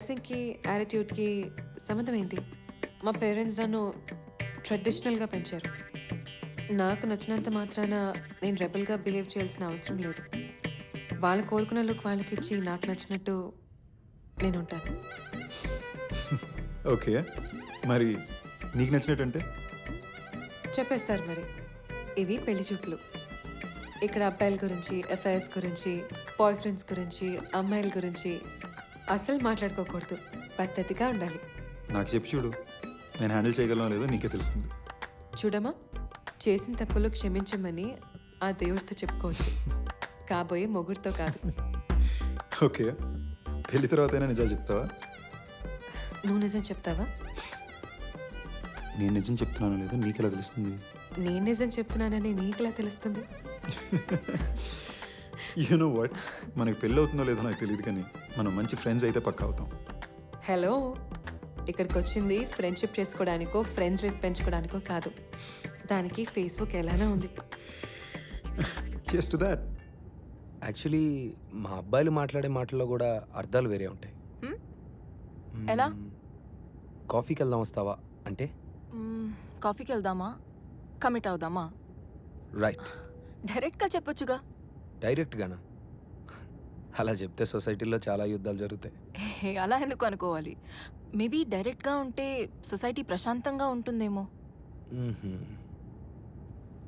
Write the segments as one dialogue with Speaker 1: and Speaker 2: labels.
Speaker 1: డ్రెస్సింగ్‌కి, యాటిట్యూడ్‌కి సంబంధం ఏంటి? మా పేరెంట్స్ నన్ను ట్రెడిషనల్‌గా పెంచారు. నాకు నచ్చినంత మాత్రాన నేను రెబెల్‌గా బిహేవ్ చేయాల్సిన అవసరం లేదు. వాళ్ళు కోరుకున్న లుక్ వాళ్ళకిచ్చి నాకు నచ్చినట్టు నేనుంటాను.
Speaker 2: ఓకే. మరి నీకు నచ్చినట్టంటే?
Speaker 1: చెప్పేస్తారు మరి. ఇవి పెళ్లి చూపులు. ఇక్కడ అబ్బాయిల గురించి, అఫైర్స్ గురించి, బాయ్ ఫ్రెండ్స్ గురించి, అమ్మాయిల గురించి అస్సలు మాట్లాడుకోకూడదు. పద్ధతిగా ఉండాలి.
Speaker 2: నాకు చెప్పి చూడు. నేను హ్యాండిల్ చేయగలనో లేదో నీకే తెలుస్తుంది.
Speaker 1: చూడమ్మా, చేసిన తప్పులు క్షమించమని ఆ దేవుడితో చెప్పుకోవచ్చు. కాబోయే మొగుడితో కాదు.
Speaker 2: ఓకే. పెళ్లి తర్వాతైనా నిజాలు చెప్తావా?
Speaker 1: నువ్వు నిజం చెప్తావా?
Speaker 2: నేను నిజం చెప్తున్నానో లేదో నీకెలా తెలుస్తుంది?
Speaker 1: నేను నిజం చెప్తున్నానని నీకులా తెలుస్తుంది?
Speaker 2: You know what? మనకి పెళ్ళి అవుతుందో లేదో నాకు తెలియదు కానీ మనం మంచి ఫ్రెండ్స్ అయితే పక్కా అవుతాం.
Speaker 1: హలో, ఇక్కడికి వచ్చింది ఫ్రెండ్షిప్ చేసుకోవడానికో ఫ్రెండ్స్ లిస్ట్ పెంచుకోవడానికో కాదు. దానికి ఫేస్బుక్ ఎలానే ఉంది.
Speaker 2: Just that.
Speaker 3: యాక్చువల్లీ మా అబ్బాయిలు మాట్లాడే మాటల్లో కూడా అర్థాలు వేరే ఉంటాయి.
Speaker 4: ఎలా?
Speaker 3: కాఫీకి వెళ్దాం వస్తావా అంటే
Speaker 4: కాఫీకి వెళ్దామా, కమిట్ అవుదామా?
Speaker 3: రైట్.
Speaker 4: డైరెక్ట్గా చెప్పొచ్చుగా.
Speaker 3: డైరెక్ట్గానా? అలా చెప్తే సొసైటీలో చాలా యుద్ధాలు జరుగుతాయి.
Speaker 4: అలా ఎందుకు అనుకోవాలి? మేబీ డైరెక్ట్గా ఉంటే సొసైటీ ప్రశాంతంగా ఉంటుందేమో.
Speaker 3: మ్మ్హ్మ్.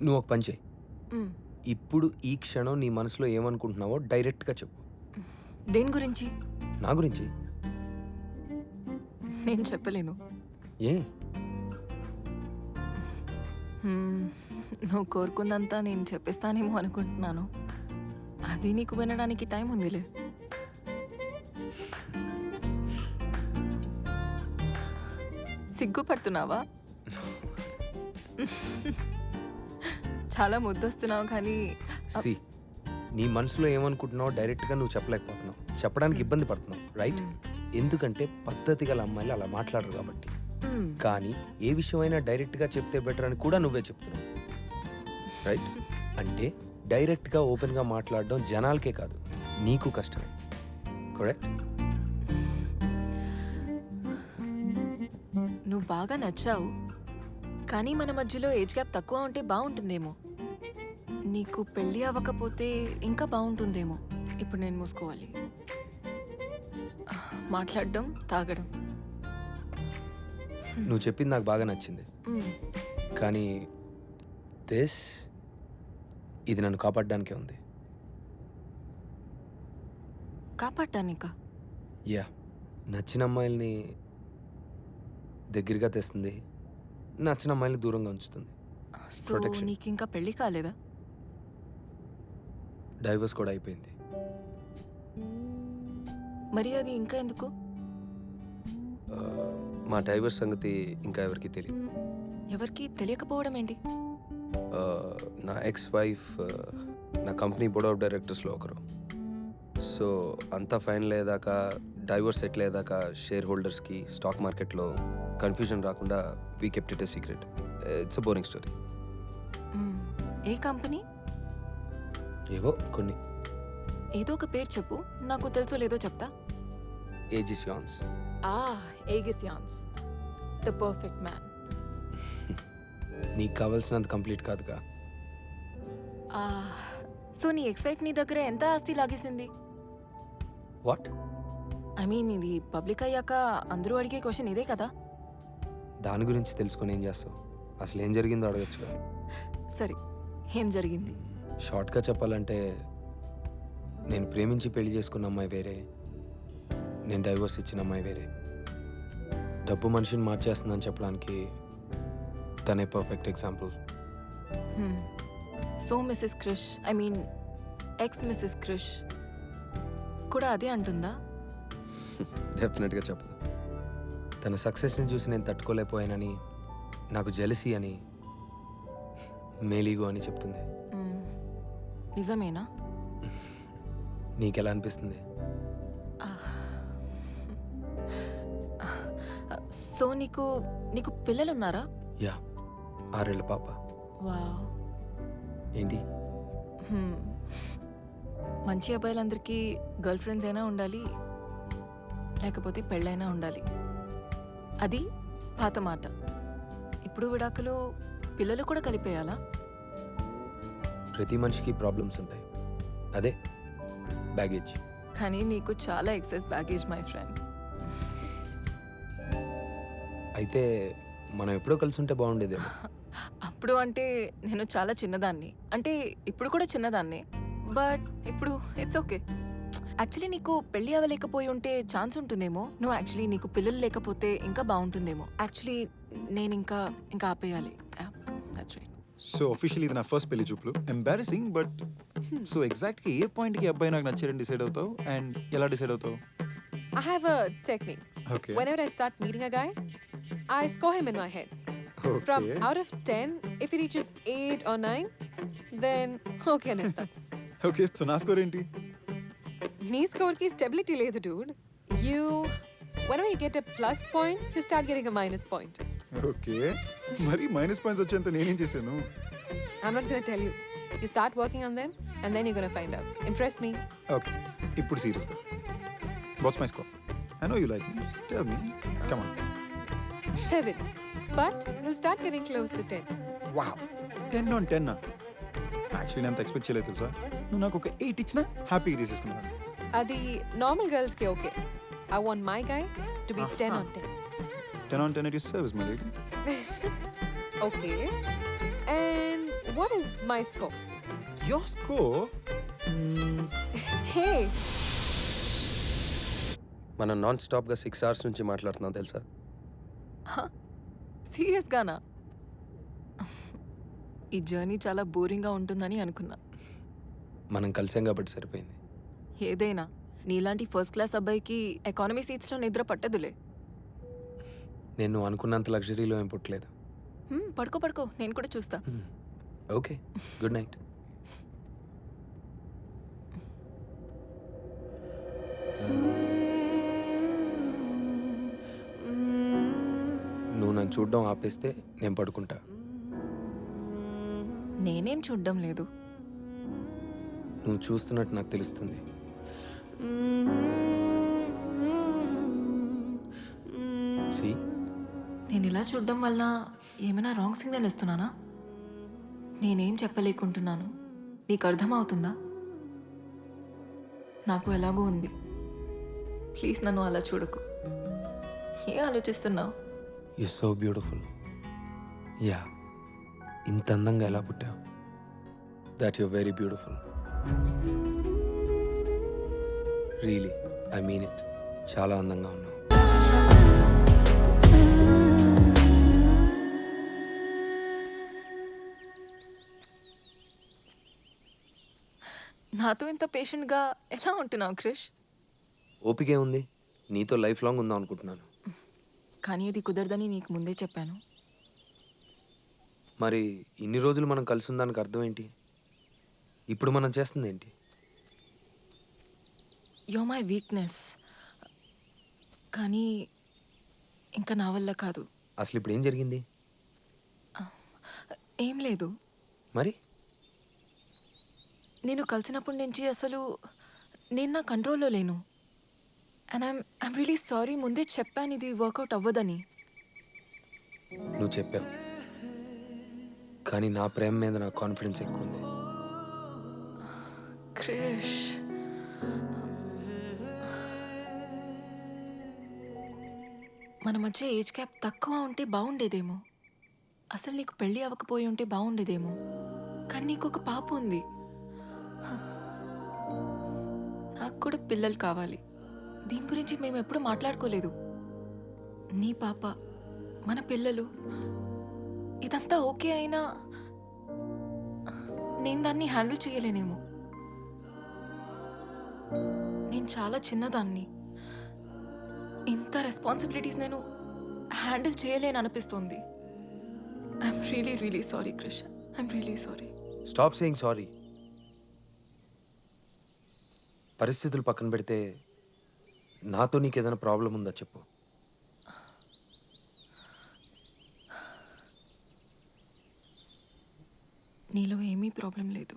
Speaker 3: నువ్వు ఒక పని చేయి.
Speaker 4: మ్,
Speaker 3: ఇప్పుడు ఈ క్షణం నీ మనసులో ఏమనుకుంటున్నావో డైరెక్ట్గా చెప్పు.
Speaker 4: దేని గురించి?
Speaker 3: నా గురించి.
Speaker 4: నేను చెప్పలేను.
Speaker 3: ఏ?
Speaker 4: నువ్వు కోరుకుందంతా నేను చెప్పేస్తానేమో అనుకుంటున్నాను. అది నీకు వినడానికి టైం ఉందిలే. సిగ్గుపడుతున్నావా? చాలా ముద్దొస్తున్నావు కానీ
Speaker 3: సి, నీ మనసులో ఏమనుకుంటున్నావో డైరెక్ట్గా నువ్వు చెప్పలేకపోతున్నావు. చెప్పడానికి ఇబ్బంది పడుతున్నావు, రైట్? ఎందుకంటే పద్ధతి గల అమ్మాయిలు అలా మాట్లాడరు కాబట్టి. కానీ ఏ విషయమైనా డైరెక్ట్గా చెప్తే బెటర్ అని కూడా నువ్వే చెప్తున్నావు, రైట్? అంటే డైరెక్ట్గా ఓపెన్గా మాట్లాడడం జనాలకే కాదు నీకు కష్టమే, కరెక్ట్?
Speaker 4: నువ్వు బాగా నచ్చావు, కానీ మన మధ్యలో ఏజ్ గ్యాప్ తక్కువ ఉంటే బాగుంటుందేమో. నీకు పెళ్ళి అవ్వకపోతే ఇంకా బాగుంటుందేమో. ఇప్పుడు నేను మూసుకోవాలి. మాట్లాడడం, తాగడం.
Speaker 3: నువ్వు చెప్పింది నాకు బాగా నచ్చింది,
Speaker 4: మ్మ్.
Speaker 3: కానీ ఇది నన్ను కాపాడడానికే ఉంది.
Speaker 4: కాపాడటానికా?
Speaker 3: యా, నచ్చిన అమ్మాయిల్ని దగ్గరగా తెస్తుంది, నచ్చిన అమ్మాయిల్ని దూరంగా ఉంచుతుంది.
Speaker 4: So
Speaker 3: Protection.
Speaker 4: నీకు ఇంకా పెళ్ళి కాలేదా?
Speaker 3: డైవర్స్ కూడా అయిపోయింది.
Speaker 4: మరి అది ఇంకా ఎందుకు?
Speaker 3: ఆ, మా డైవర్స్ సంగతి ఇంకా ఎవరికీ తెలియదు.
Speaker 4: ఎవరికి తెలియకపోవడం ఏంటి?
Speaker 3: ఆ, నా ఎక్స్ వైఫ్ నా కంపెనీ బోర్డ్ ఆఫ్ డైరెక్టర్స్లో ఒకరు. సో అంతా ఫైనల్ అయ్యేదాకా, డైవర్స్ సెటిల్ అయ్యేదాకా షేర్ హోల్డర్స్కి స్టాక్ మార్కెట్లో కన్ఫ్యూజన్ రాకుండా we kept it a secret. It's a boring story.
Speaker 4: Hmm. A company?
Speaker 3: ఏవో కొన్ని.
Speaker 4: ఏదో ఒక పేరు చెప్పు, నాకు తెలుసో లేదో చెప్తా.
Speaker 3: ఏజిసియాన్స్.
Speaker 4: ఏగిసియాన్స్, ద పర్ఫెక్ట్ మ్యాన్.
Speaker 3: నీకు కావాల్సినంత కంప్లీట్ కాదుగా.
Speaker 4: సో నీ ఎక్స్ వైఫ్ నీ దగ్గర ఎంత ఆస్తి లాగేసింది?
Speaker 3: వాట్?
Speaker 4: ఐ మీన్, ఇది పబ్లిక్ అయ్యాక అందరూ అడిగే క్వశ్చన్ ఇదే కదా.
Speaker 3: దాని గురించి తెలుసుకొని ఏం చేస్తావు? అసలు ఏం జరిగిందో అడగచ్చుగా.
Speaker 4: సరే, ఏం జరిగింది?
Speaker 3: షార్ట్గా చెప్పాలంటే, నేను ప్రేమించి పెళ్లి చేసుకున్న అమ్మాయి వేరే, నేను డైవర్స్ ఇచ్చిన అమ్మాయి వేరే. డబ్బు మనిషిని మార్చేస్తుందని చెప్పడానికి తనే perfect example.
Speaker 4: So Mrs Krish, I mean ex Mrs Krish కూడా అదే అంటుందా?
Speaker 3: డెఫినెట్గా చెప్పదు. తన సక్సెస్ని చూసి నేను తట్టుకోలేకపోయానని, నాకు జెలసీ అని, మేలీగో అని చెప్తుంది.
Speaker 4: మ్మ్. నిజమేనా?
Speaker 3: నీకెలా అనిపిస్తుంది?
Speaker 4: సో నీకు నీకు పిల్లలున్నారా?
Speaker 3: యా, 6 ఏళ్ల పాప.
Speaker 4: వావ్.
Speaker 3: ఏంటి?
Speaker 4: మంచి అబ్బాయిలందరికీ గర్ల్ ఫ్రెండ్స్ అయినా ఉండాలి, లేకపోతే పెళ్ళైనా ఉండాలి. అది పాత మాట. ఇప్పుడు విడాకులు పిల్లలు కూడా కలిపేయాలా?
Speaker 3: ప్రతి మనిషికి ప్రాబ్లమ్స్ ఉంటాయి. అదే బ్యాగేజ్.
Speaker 4: కానీ నీకు చాలా ఎక్సెస్ బ్యాగేజ్ మై ఫ్రెండ్.
Speaker 3: అయితే మనం ఎప్పుడో కలిసి ఉంటే బాగుండేదేమో.
Speaker 4: అప్పుడు అంటే నేను చాలా చిన్నదాన్ని, అంటే ఇప్పుడు కూడా చిన్నదాన్నే, బట్ ఇప్పుడు ఇట్స్ ఓకే. యాక్చువల్లీ నీకు పెళ్ళి అవ్వలేకపోయి ఉంటే ఛాన్స్ ఉంటుందేమో. నువ్వు యాక్చువల్లీ నీకు పిల్లలు లేకపోతే ఇంకా బాగుంటుందేమో. యాక్చువల్లీ నేను ఇంకా ఆపేయాలి. That's right.
Speaker 2: సో అఫీషియల్ ఇది నా ఫస్ట్ పెళ్లి చూపులు. ఎంబారసింగ్ బట్ సో ఎగ్జాక్ట్గా ఏ పాయింట్కి అబ్బాయి నాకు నచ్చారని డిసైడ్ అవుతావు అండ్ ఎలా డిసైడ్ అవుతావు?
Speaker 1: I have a technique.
Speaker 2: Okay
Speaker 1: Whenever I start meeting a guy, I score him in my head. From
Speaker 2: okay
Speaker 1: out of 10, if he reaches 8 or 9, then okay Nesta.
Speaker 2: Okay so నా score ఏంటి?
Speaker 1: Knee score ki stability లేదు dude. You, whenever you get a plus point, you start getting a minus point.
Speaker 2: Okay మరి minus points వచ్చేంత నేనేం చేశాను?
Speaker 1: I'm not gonna tell you. You start working on them and then you're gonna find out. Impress me.
Speaker 2: Okay ఇప్పుడు సీరియస్గా what's my score? I know you like me, tell me, come on.
Speaker 1: 7. But you'll start getting close to 10.
Speaker 2: Wow 10 on 10 actually నేను అంత expect చేయలేదు తెలుసా. నువ్వు నాకు ఒక 8 ఇచ్చినా హ్యాపీగా తీసేసుకున్నాను.
Speaker 1: Adi normal girls ki okay. I want my guy to be 10 on 10.
Speaker 2: 10 on 10 at your service, my lady.
Speaker 1: Okay. And what is my score?
Speaker 2: Your score?
Speaker 1: Hey,
Speaker 5: మనం నాన్ స్టాప్గా 6 hours నుంచి మాట్లాడుతున్నాం తెలుసా?
Speaker 4: సీరియస్గానా? ఈ జర్నీ చాలా బోరింగ్గా ఉంటుందని అనుకున్నా.
Speaker 3: మనం కలిసాం కాబట్టి సరిపోయింది.
Speaker 4: ఏదైనా నీలాంటి ఫస్ట్ క్లాస్ అబ్బాయికి ఎకానమీ సీట్స్లో నిద్ర పట్టదులే.
Speaker 3: నేను అనుకున్నంత లగ్జరీలో ఏం పుట్టలేదు.
Speaker 4: పడుకో, నేను కూడా చూస్తా.
Speaker 3: Okay, good night. నువ్వు నన్ను చూడడం ఆపేస్తే నేను పడుకుంటా.
Speaker 4: నేనేం చూడ్డం లేదు.
Speaker 3: నువ్వు చూస్తున్నట్టు నాకు తెలుస్తుంది. See?
Speaker 4: నేను ఇలా చూడడం వల్ల ఏమైనా రాంగ్ సిగ్నల్ ఇస్తున్నానా? నేనేం చెప్పలేకుంటున్నాను. నీకు అర్థమవుతుందా? నాకు ఎలాగో ఉంది. ప్లీజ్ నన్ను అలా చూడకు. ఏం ఆలోచిస్తున్నావు?
Speaker 3: You so beautiful. యా, ఇంత అందంగా ఎలా పుట్టావు? That you very beautiful. Really, I mean it. చాలా అందంగా ఉన్నావు.
Speaker 4: నాతో ఇంత పేషెంట్గా ఎలా ఉంటున్నావు క్రిష్?
Speaker 3: ఓపికే ఉంది. నీతో లైఫ్ లాంగ్ ఉందాం అనుకుంటున్నాను.
Speaker 4: కానీ ఇది కుదరదని నీకు ముందే చెప్పాను.
Speaker 3: మరి ఇన్ని రోజులు మనం కలిసి ఉందానికి అర్థం ఏంటి? ఇప్పుడు మనం చేస్తుంది ఏంటి?
Speaker 4: Yo my weakness. కానీ ఇంకా నా వల్ల కాదు.
Speaker 3: అసలు ఇప్పుడు ఏం జరిగింది?
Speaker 4: ఏం లేదు.
Speaker 3: మరి
Speaker 4: నేను కలిసినప్పటి నుంచి అసలు నేను నా కంట్రోల్లో లేను. And I'm really sorry. ముందే చెప్పాను ఇది వర్కౌట్ అవ్వదని.
Speaker 3: నువ్వు చెప్పావు, కానీ నా ప్రేమ మీద నాకు కాన్ఫిడెన్స్ ఎక్కువ ఉంది.
Speaker 4: క్రిష్, మన మధ్య ఏజ్ గ్యాప్ తక్కువ ఉంటే బాగుండేదేమో. అసలు నీకు పెళ్ళి అవ్వకపోయి ఉంటే బాగుండేదేమో. కానీ నీకు ఒక పాప ఉంది. నాకు కూడా పిల్లలు కావాలి. దీని గురించి మేము ఎప్పుడు మాట్లాడుకోలేదు. నీ పాప, మన పిల్లలు, ఇదంతా ఓకే అయినా నేను దాన్ని హ్యాండిల్ చేయలేనేమో. నేను చాలా చిన్నదాన్ని. ఇంత రెస్పాన్సిబిలిటీస్ నేను హ్యాండిల్ చేయలేను అనిపిస్తుంది. I'm really really sorry Krish. I'm really sorry.
Speaker 3: Stop saying sorry. పరిస్థితులు పక్కన పెడితే నాతో నీకు ఏదైనా ప్రాబ్లం ఉందా చెప్పు.
Speaker 4: నీలో ఏమీ ప్రాబ్లం లేదు.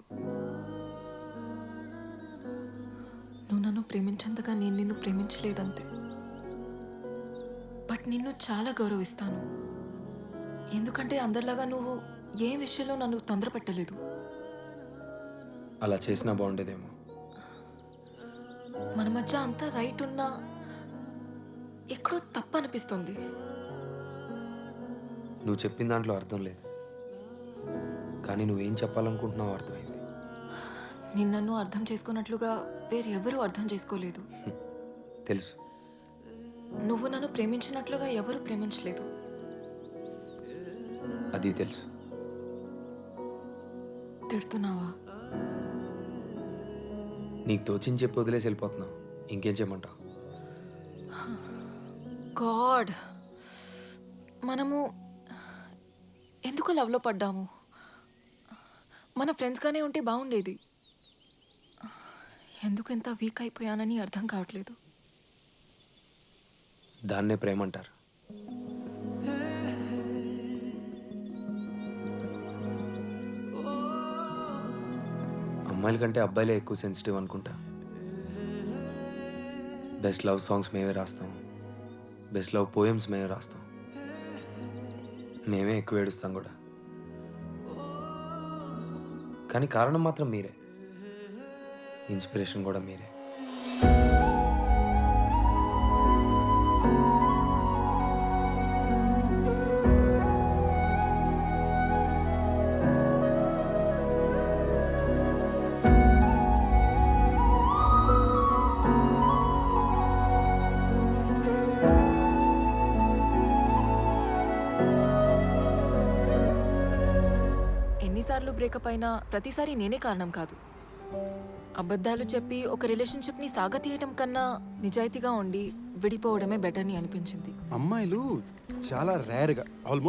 Speaker 4: నువ్వు నన్ను ప్రేమించేంతగా నేను నిన్ను ప్రేమించలేదంతే. బట్ నిన్ను చాలా గౌరవిస్తాను. ఎందుకంటే అందరిలాగా నువ్వు ఏ విషయంలో నన్ను తొందర పెట్టలేదు.
Speaker 3: అలా చేసినా బాగుండేదేమో.
Speaker 4: మన మధ్య అంతా రైట్ ఉన్నా ఎక్కడో తప్పు అనిపిస్తుంది.
Speaker 3: నువ్వు చెప్పిన దాంట్లో అర్థం లేదు, కానీ నువ్వేం చెప్పాలనుకుంటున్నావో అర్థమైంది.
Speaker 4: నిన్ను అర్థం చేసుకున్నట్లుగా వేరెవరూ అర్థం చేసుకోలేదు.
Speaker 3: తెలుసు.
Speaker 4: నువ్వు నన్ను ప్రేమించినట్లుగా ఎవరు ప్రేమించలేదు.
Speaker 3: అది తెలుసు.
Speaker 4: తిడుతున్నావా?
Speaker 3: నీకు తోచింది చెప్పి వదిలేసి వెళ్ళిపోతున్నావు. ఇంకేం చేయమంటావు?
Speaker 4: గాడ్, మనము ఎందుకు లవ్లో పడ్డాము? మన ఫ్రెండ్స్గానే ఉంటే బాగుండేది. ఎందుకు ఎంత వీక్ అయిపోయానని అర్థం కావట్లేదు.
Speaker 3: దాన్నే ప్రేమ అంటారు. అమ్మాయిల కంటే అబ్బాయిలే ఎక్కువ సెన్సిటివ్ అనుకుంటా. బెస్ట్ లవ్ సాంగ్స్ మేమే రాస్తాం, బెస్ట్ లవ్ పోయమ్స్ మేమే రాస్తాం, మేమే ఎక్కువ ఏడుస్తాం కూడా. కానీ కారణం మాత్రం మీరే, ఇన్స్పిరేషన్ కూడా మీరే.
Speaker 4: ఎన్నిసార్లు బ్రేకప్ అయినా ప్రతిసారి నేనే కారణం కాదు. అబద్ధాలు చెప్పి ఒక రిలేషన్షిప్ని సాగతీయటం కన్నా నిజాయితీగా ఉండి విడిపోవడమే బెటర్ అని అనిపించింది.
Speaker 2: అమ్మాయిలు చాలా రేర్గా ఆల్మోస్ట్